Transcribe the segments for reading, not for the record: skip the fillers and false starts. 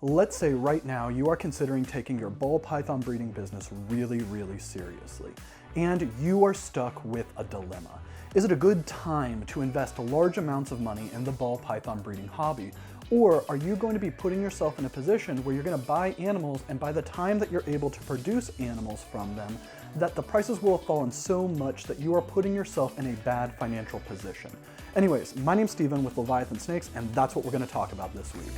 Let's say right now you are considering taking your ball python breeding business really seriously, and you are stuck with a dilemma. Is it a good time to invest large amounts of money in the ball python breeding hobby? Or are you going to be putting yourself in a position where you're going to buy animals, and by the time that you're able to produce animals from them, that the prices will have fallen so much that you are putting yourself in a bad financial position? Anyways, my name's Steven with Leviathan Snakes, and that's what we're going to talk about this week.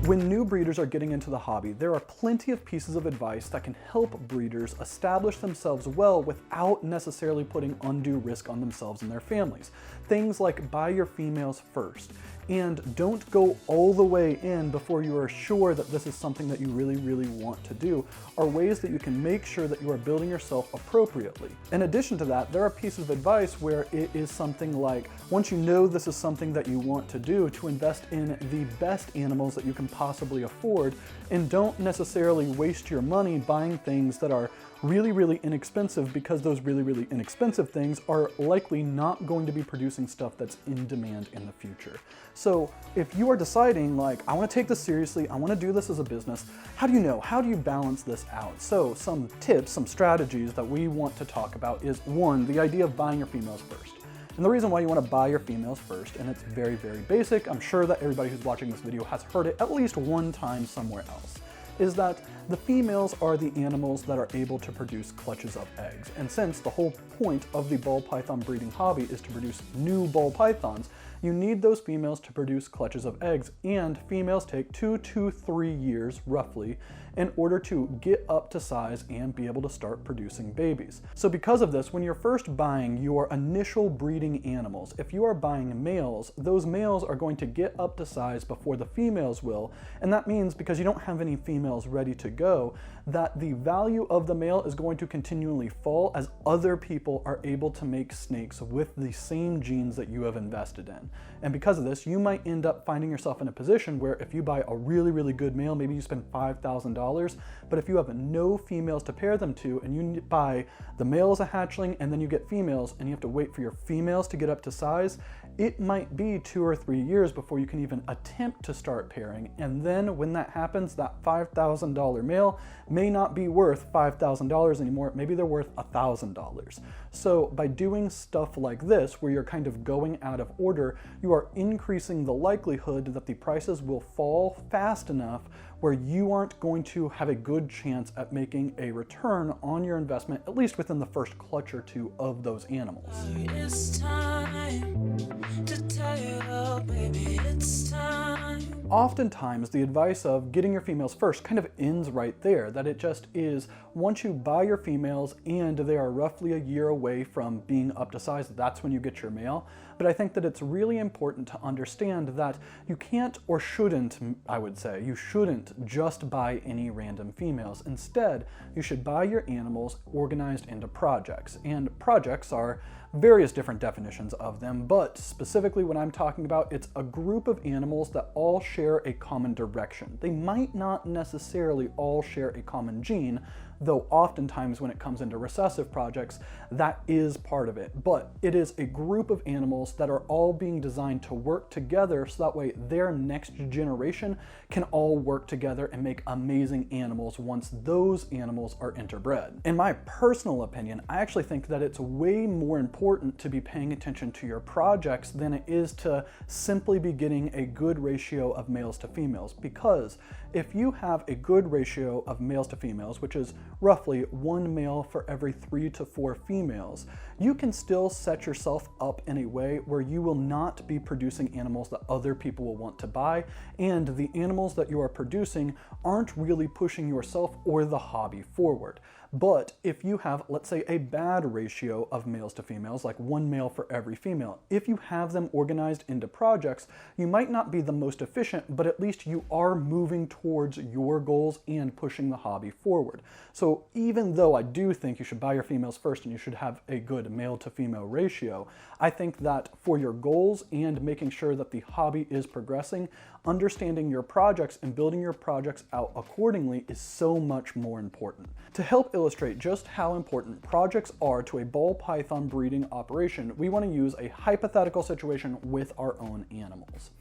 When new breeders are getting into the hobby, there are plenty of pieces of advice that can help breeders establish themselves well without necessarily putting undue risk on themselves and their families. Things like buy your females first, and don't go all the way in before you are sure that this is something that you really want to do, are ways that you can make sure that you are building yourself appropriately. In addition to that, there are pieces of advice where it is something like, once you know this is something that you want to do, to invest in the best animals that you can possibly afford, and don't necessarily waste your money buying things that are really inexpensive, because those really inexpensive things are likely not going to be producing stuff that's in demand in the future. So if you are deciding, like, I want to take this seriously, I want to do this as a business, how do you know? How do you balance this out? So some tips, some strategies that we want to talk about is, one, the idea of buying your females first. And the reason why you want to buy your females first, and it's very basic, I'm sure that everybody who's watching this video has heard it at least one time somewhere else, is that the females are the animals that are able to produce clutches of eggs. And since the whole point of the ball python breeding hobby is to produce new ball pythons, you need those females to produce clutches of eggs, and females take 2 to 3 years, roughly, in order to get up to size and be able to start producing babies. So because of this, when you're first buying your initial breeding animals, if you are buying males, those males are going to get up to size before the females will, and that means, because you don't have any females ready to go, that the value of the male is going to continually fall as other people are able to make snakes with the same genes that you have invested in. And because of this, you might end up finding yourself in a position where if you buy a really good male, maybe you spend $5,000, but if you have no females to pair them to, and you buy the male as a hatchling and then you get females, and you have to wait for your females to get up to size, it might be 2 or 3 years before you can even attempt to start pairing. And then when that happens, that $5,000 male may not be worth $5,000 anymore. Maybe they're worth $1,000. So by doing stuff like this, where you're kind of going out of order, you are increasing the likelihood that the prices will fall fast enough where you aren't going to have a good chance at making a return on your investment, at least within the first clutch or two of those animals. It's time to tell you, oh baby, it's time. Oftentimes, the advice of getting your females first kind of ends right there, that it just is, once you buy your females and they are roughly a year away from being up to size, that's when you get your male. But I think that it's really important to understand that you can't, or shouldn't, I would say, you shouldn't just buy any random females. Instead, you should buy your animals organized into projects. And projects are various different definitions of them, but specifically what I'm talking about, it's a group of animals that all share a common direction. They might not necessarily all share a common gene, though oftentimes when it comes into recessive projects, that is part of it. But it is a group of animals that are all being designed to work together, so that way their next generation can all work together and make amazing animals once those animals are interbred. In my personal opinion, I actually think that it's way more important to be paying attention to your projects than it is to simply be getting a good ratio of males to females, because if you have a good ratio of males to females, which is roughly 1 male for every 3 to 4 females, you can still set yourself up in a way where you will not be producing animals that other people will want to buy, and the animals that you are producing aren't really pushing yourself or the hobby forward. But if you have, let's say, a bad ratio of males to females, like 1 male for every female, if you have them organized into projects, you might not be the most efficient, but at least you are moving towards your goals and pushing the hobby forward. So even though I do think you should buy your females first and you should have a good good male to female ratio. I think that for your goals and making sure that the hobby is progressing, understanding your projects and building your projects out accordingly is so much more important. To help illustrate just how important projects are to a ball python breeding operation, we want to use a hypothetical situation with our own animals.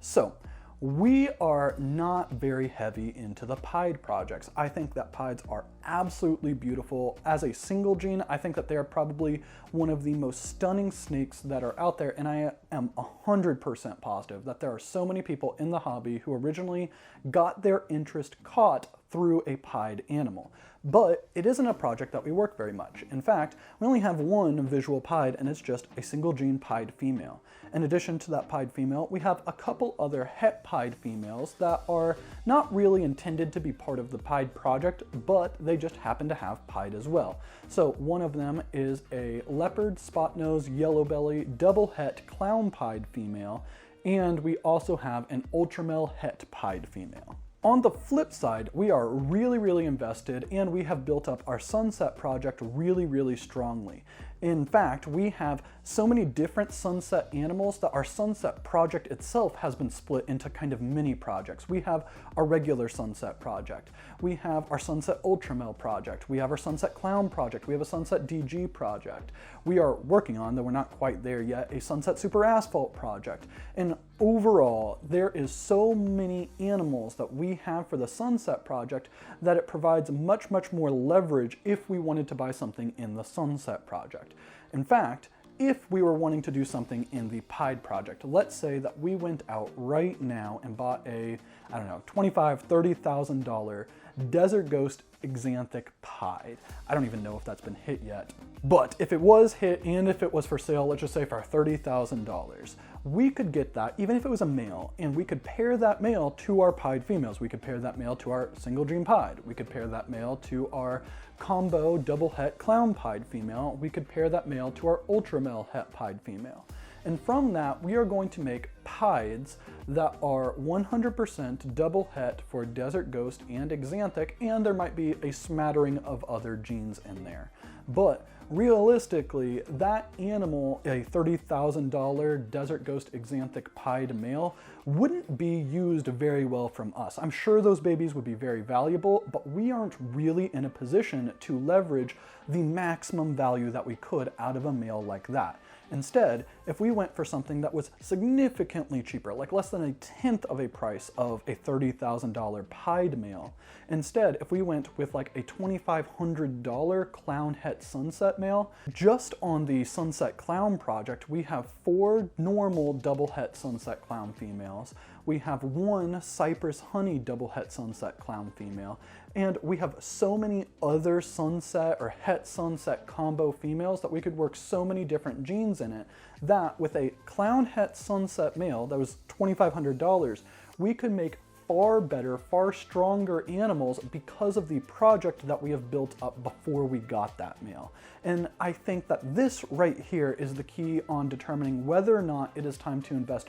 So, we are not very heavy into the pied projects. I think that pieds are absolutely beautiful. As a single gene, I think that they are probably one of the most stunning snakes that are out there, and I am 100% positive that there are so many people in the hobby who originally got their interest caught through a pied animal. But it isn't a project that we work very much. In fact, we only have one visual pied, and it's just a single gene pied female. In addition to that pied female, we have a couple other het pied females that are not really intended to be part of the pied project, but they just happen to have pied as well. So one of them is a leopard, spot nose, yellow belly, double het clown pied female, and we also have an ultramel het pied female. On the flip side, we are really invested, and we have built up our sunset project really strongly. In fact, we have so many different sunset animals that our sunset project itself has been split into kind of mini projects. We have our regular sunset project. We have our sunset ultramel project. We have our sunset clown project. We have a sunset DG project. We are working on, though we're not quite there yet, a sunset super asphalt project. And overall, there is so many animals that we have for the sunset project that it provides much more leverage if we wanted to buy something in the sunset project. In fact, if we were wanting to do something in the pied project, let's say that we went out right now and bought a, I don't know, $25,000, $30,000 Desert Ghost Exanthic pied. I don't even know if that's been hit yet. But if it was hit and if it was for sale, let's just say for $30,000, we could get that even if it was a male, and we could pair that male to our pied females. We could pair that male to our single gene pied. We could pair that male to our combo double het clown pied female. We could pair that male to our ultramel het pied female. And from that, we are going to make pieds that are 100% double het for Desert Ghost and Exanthic, and there might be a smattering of other genes in there. But realistically, that animal, a $30,000 Desert Ghost Exanthic pied male, wouldn't be used very well from us. I'm sure those babies would be very valuable, but we aren't really in a position to leverage the maximum value that we could out of a male like that. Instead, if we went for something that was significantly cheaper, like less than a tenth of a price of a $30,000 pied male, instead, if we went with like a $2,500 clown het sunset male, just on the sunset clown project, we have 4 normal double het sunset clown females. We have 1 cypress honey double het sunset clown female, and we have so many other sunset or het sunset combo females that we could work so many different genes in it that with a clown het sunset male that was $2,500, we could make far better, far stronger animals because of the project that we have built up before we got that male. And I think that this right here is the key on determining whether or not it is time to invest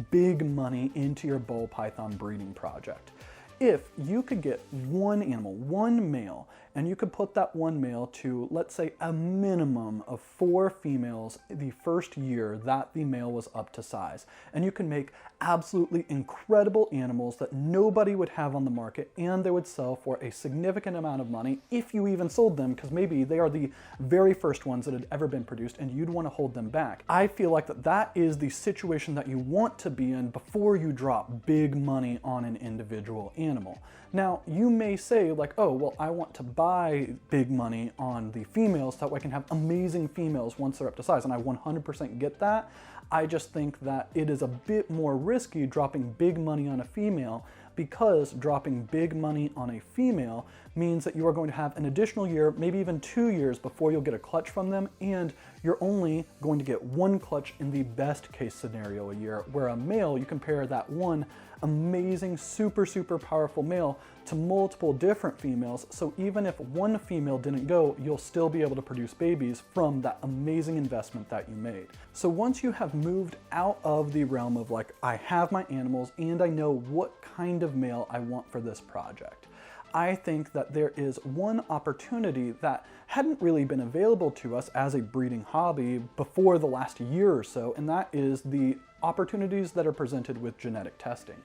big money into your ball python breeding project. If you could get one animal, one male, and you could put that one male to, let's say, a minimum of 4 females the first year that the male was up to size, and you can make absolutely incredible animals that nobody would have on the market, and they would sell for a significant amount of money if you even sold them, because maybe they are the very first ones that had ever been produced and you'd want to hold them back. I feel like that is the situation that you want to be in before you drop big money on an individual animal. Now, you may say like, oh, well, I want to buy big money on the females so that way I can have amazing females once they're up to size, and I 100% get that. I just think that it is a bit more risky dropping big money on a female, because dropping big money on a female means that you are going to have an additional year, maybe even 2 years before you'll get a clutch from them, and you're only going to get 1 clutch in the best case scenario a year, where a male, you compare that one amazing, super powerful male to multiple different females, so even if one female didn't go, you'll still be able to produce babies from that amazing investment that you made. So once you have moved out of the realm of like, I have my animals and I know what kind of male I want for this project, I think that there is one opportunity that hadn't really been available to us as a breeding hobby before the last year or so, and that is the opportunities that are presented with genetic testing.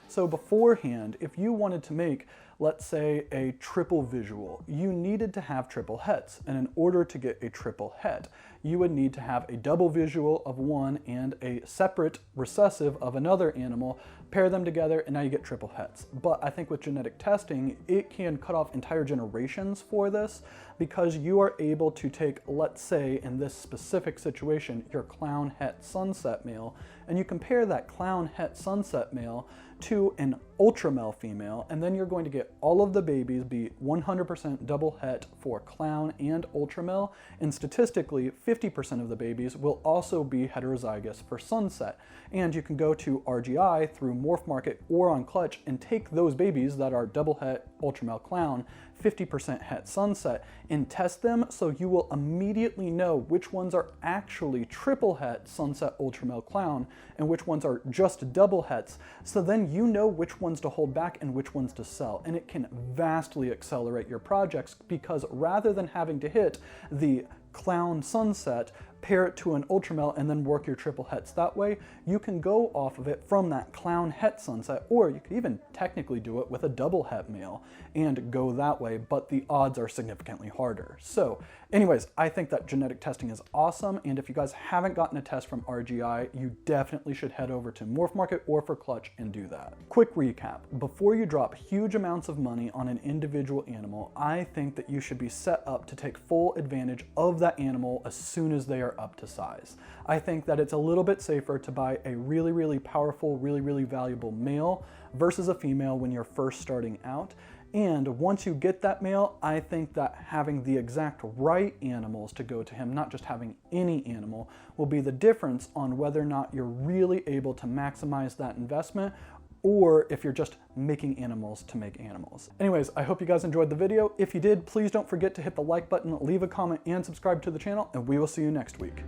So beforehand, if you wanted to make, let's say, a triple visual, you needed to have triple heads. And in order to get a triple head, you would need to have a double visual of one and a separate recessive of another animal, pair them together, and now you get triple heads. But I think with genetic testing, it can cut off entire generations for this, because you are able to take, let's say, in this specific situation, your clown het sunset male, and you compare that clown het sunset male to an ultra male female, and then you're going to get all of the babies be 100% double het for clown and ultra male, and statistically 50% of the babies will also be heterozygous for sunset. And you can go to RGI through Morph Market or on Clutch and take those babies that are double het ultra male clown, 50% het sunset, and test them, so you will immediately know which ones are actually triple het sunset ultra male clown and which ones are just double hets. So then you know which ones to hold back and which ones to sell, and it can vastly accelerate your projects, because rather than having to hit the clown sunset, pair it to an ultramel, and then work your triple hets that way, you can go off of it from that clown het sunset, or you could even technically do it with a double het male and go that way, but the odds are significantly harder. So anyways, I think that genetic testing is awesome, and if you guys haven't gotten a test from RGI, you definitely should head over to Morph Market or for Clutch and do that. Quick recap: before you drop huge amounts of money on an individual animal, I think that you should be set up to take full advantage of that animal as soon as they are up to size. I think that it's a little bit safer to buy a really, really powerful, really, really valuable male versus a female when you're first starting out. And once you get that male, I think that having the exact right animals to go to him, not just having any animal, will be the difference on whether or not you're really able to maximize that investment, or if you're just making animals to make animals. Anyways, I hope you guys enjoyed the video. If you did, please don't forget to hit the like button, leave a comment, and subscribe to the channel, and we will see you next week.